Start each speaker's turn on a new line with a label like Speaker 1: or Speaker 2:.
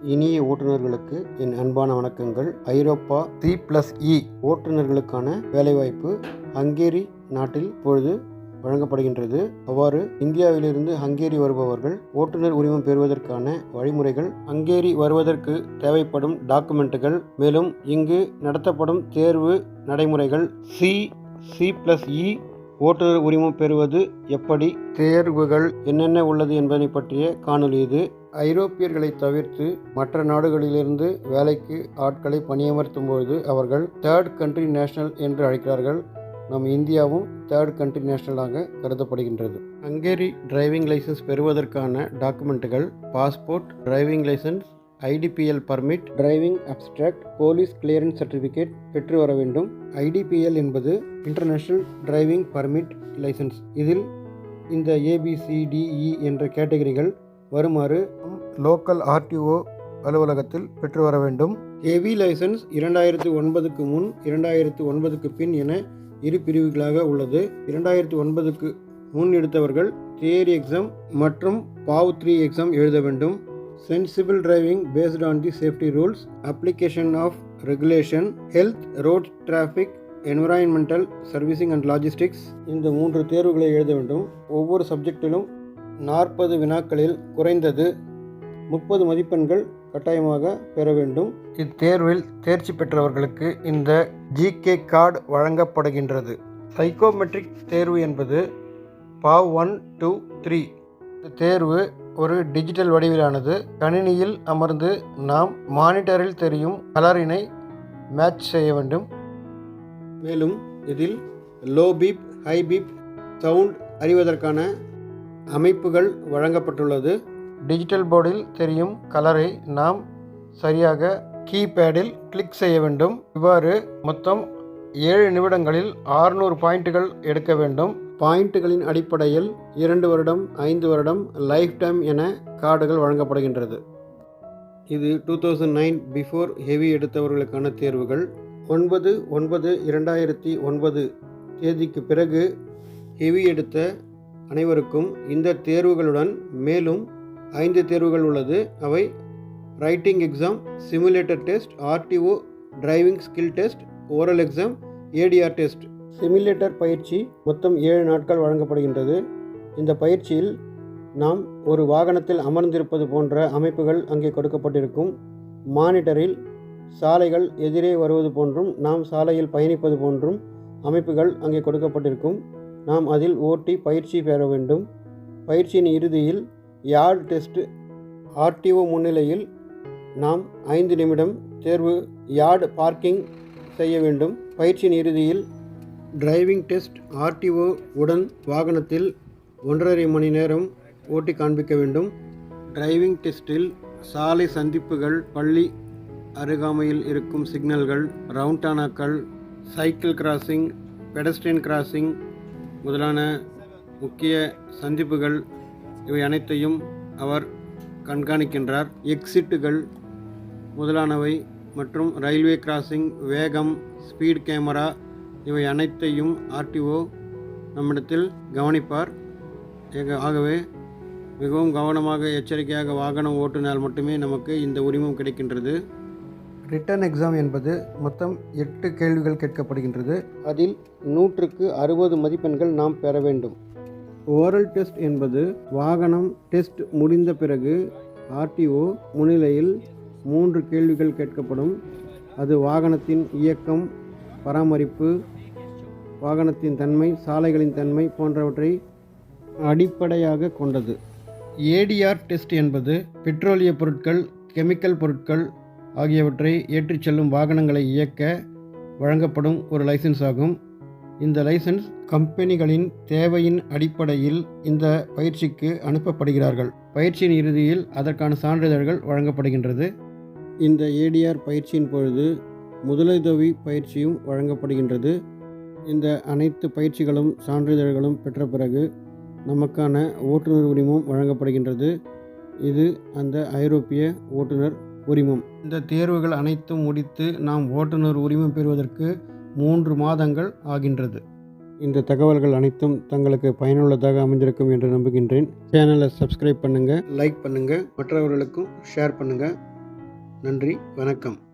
Speaker 1: இனிய ஓட்டுநர்களுக்கு என் அன்பான வணக்கங்கள். ஐரோப்பா C+E ஓட்டுநர்களுக்கான வேலைவாய்ப்பு ஹங்கேரி நாட்டில் இப்பொழுது வழங்கப்படுகின்றது. அவ்வாறு இந்தியாவிலிருந்து ஹங்கேரி வருபவர்கள் ஓட்டுநர் உரிமம் பெறுவதற்கான வழிமுறைகள், ஹங்கேரி வருவதற்கு தேவைப்படும் டாக்குமெண்ட்டுகள், மேலும் இங்கு நடத்தப்படும் தேர்வு நடைமுறைகள், C+E ஓட்டுநர் உரிமம் பெறுவது எப்படி, தேர்வுகள் என்னென்ன உள்ளது என்பதை பற்றிய காணொலி இது. ஐரோப்பியர்களை தவிர்த்து மற்ற நாடுகளிலிருந்து வேலைக்கு ஆட்களை பணியமர்த்தும் பொழுது அவர்கள் தேர்ட் கண்ட்ரி நேஷனல் என்று அழைக்கிறார்கள். நம் இந்தியாவும் தேர்ட் கண்ட்ரி நேஷனலாக கருதப்படுகின்றது. ஹங்கேரி டிரைவிங் லைசன்ஸ் பெறுவதற்கான டாக்குமெண்ட்டுகள்: passport, driving license, IDPL permit, driving abstract, police clearance certificate பெற்று வர வேண்டும். IDPL என்பது இன்டர்நேஷனல் டிரைவிங் பர்மிட் லைசன்ஸ். இதில் இந்த ABCDE என்ற கேட்டகரிகள் வருமாறு லோக்கல் RTO அலுவலகத்தில் பெற்று வர வேண்டும். ஹெவி லைசன்ஸ் 2009க்கு முன் 2009க்கு பின் என இரு பிரிவுகளாக உள்ளது. 2009க்கு முன் எடுத்தவர்கள் தியரி எக்ஸாம் மற்றும் PAV 3 எக்ஸாம் எழுத வேண்டும். Sensible driving based on the safety rules, application of regulation, health, road traffic, environmental, servicing and logistics. இந்த 3 தேர்வுகளை எழுத வேண்டும். ஒவ்வொரு சப்ஜெக்டிலும் 40 வினாக்களில் குறைந்தது 30 மதிப்பெண்கள் கட்டாயமாக பெற வேண்டும். இத்தேர்வில் தேர்ச்சி பெற்றவர்களுக்கு இந்த GK கார்டு வழங்கப்படுகின்றது. சைக்கோமெட்ரிக் தேர்வு என்பது PAV 1, 2, 3. இந்த தேர்வு ஒரு டிஜிட்டல் வடிவிலானது. கணினியில் அமர்ந்து நாம் மானிட்டரில் தெரியும் கலரினை மேட்ச் செய்ய வேண்டும். மேலும் இதில் low beep, high beep sound அறிவதற்கான அமைப்புகள் வழங்கப்பட்டுள்ளது. டிஜிட்டல் போர்டில் தெரியும் கலரை நாம் சரியாக கீபேடில் கிளிக் செய்ய வேண்டும். இவ்வாறு மொத்தம் 7 நிமிடங்களில் 600 பாயிண்ட்டுகள் எடுக்க வேண்டும். பாயிண்ட்டுகளின் அடிப்படையில் 2 வருடம், 5 வருடம், லைஃப் டைம் என கார்டுகள் வழங்கப்படுகின்றது. இது 2009 பிஃபோர் ஹெவி எடுத்தவர்களுக்கான தேர்வுகள். 9/9/2009 தேதிக்கு பிறகு ஹெவி எடுத்த அனைவருக்கும் இந்த தேர்வுகளுடன் மேலும் 5 தேர்வுகள் உள்ளது. அவை writing exam, simulator test, RTO driving skill test, oral exam, ADR test. Simulator பயிற்சி மொத்தம் 7 நாட்கள் வழங்கப்படுகின்றது. இந்த பயிற்சியில் நாம் ஒரு வாகனத்தில் அமர்ந்திருப்பது போன்ற அமைப்புகள் அங்கே கொடுக்கப்பட்டிருக்கும். மானிட்டரில் சாலைகள் எதிரே வருவது போன்றும் நாம் சாலையில் பயணிப்பது போன்றும் அமைப்புகள் அங்கே கொடுக்கப்பட்டிருக்கும். நாம் அதில் ஓட்டி பயிற்சி பெற வேண்டும். பயிற்சியின் இறுதியில் யார்டு டெஸ்ட், RTO முன்னிலையில் நாம் 5 நிமிடம் தேர்வு யார்டு பார்க்கிங் செய்ய வேண்டும். பயிற்சியின் இறுதியில் டிரைவிங் டெஸ்ட், RTO உடன் வாகனத்தில் 1.5 மணி நேரம் ஓட்டி காண்பிக்க வேண்டும். டிரைவிங் டெஸ்டில் சாலை சந்திப்புகள், பள்ளி அருகாமையில் இருக்கும் சிக்னல்கள், ரவுண்டானாக்கள், சைக்கிள் கிராசிங், பெடஸ்ட்ரியன் கிராசிங் முதலான முக்கிய சந்திப்புகள் இவை அனைத்தையும் அவர் கண்காணிக்கின்றார். எக்ஸிட்டுகள் முதலானவை மற்றும் ரயில்வே கிராசிங், வேகம், ஸ்பீட் கேமரா இவை அனைத்தையும் RTO நம்மிடத்தில் கவனிப்பார். ஆகவே மிகவும் கவனமாக, எச்சரிக்கையாக வாகனம் ஓட்டினால் மட்டுமே நமக்கு இந்த உரிமம் கிடைக்கின்றது. ரிட்டன் எக்ஸாம் என்பது மொத்தம் 8 கேள்விகள் கேட்கப்படுகின்றது. அதில் 100க்கு 60 மதிப்பெண்கள் நாம் பெற வேண்டும். ஓரல் டெஸ்ட் என்பது வாகனம் டெஸ்ட் முடிந்த பிறகு RTO முன்னிலையில் 3 கேள்விகள் கேட்கப்படும். அது வாகனத்தின் இயக்கம், பராமரிப்பு, வாகனத்தின் தன்மை, சாலைகளின் தன்மை போன்றவற்றை அடிப்படையாக கொண்டது. ADR டெஸ்ட் என்பது பெட்ரோலிய பொருட்கள், கெமிக்கல் பொருட்கள் ஆகியவற்றை ஏற்றிச் செல்லும் வாகனங்களை இயக்க வழங்கப்படும் ஒரு லைசன்ஸ் ஆகும். இந்த லைசன்ஸ் கம்பெனிகளின் தேவையின் அடிப்படையில் இந்த பயிற்சிக்கு அனுப்பப்படுகிறார்கள். பயிற்சியின் இறுதியில் அதற்கான சான்றிதழ்கள் வழங்கப்படுகின்றது. இந்த ADR பயிற்சியின் பொழுது முதலுதவி பயிற்சியும் வழங்கப்படுகின்றது. இந்த அனைத்து பயிற்சிகளும் சான்றிதழ்களும் பெற்ற பிறகு நமக்கான ஓட்டுநர் உரிமம் வழங்கப்படுகின்றது. இது அந்த ஐரோப்பிய ஓட்டுநர் உரிமம். இந்த தேர்வுகள் அனைத்தும் முடித்து நாம் ஓட்டுநர் உரிமம் பெறுவதற்கு 3 மாதங்கள் ஆகின்றது. இந்த தகவல்கள் அனைத்தும் தங்களுக்கு பயனுள்ளதாக அமைந்திருக்கும் என்று நம்புகின்றேன். சேனலை சப்ஸ்கிரைப் பண்ணுங்கள், லைக் பண்ணுங்கள், மற்றவர்களுக்கும் ஷேர் பண்ணுங்கள். நன்றி, வணக்கம்.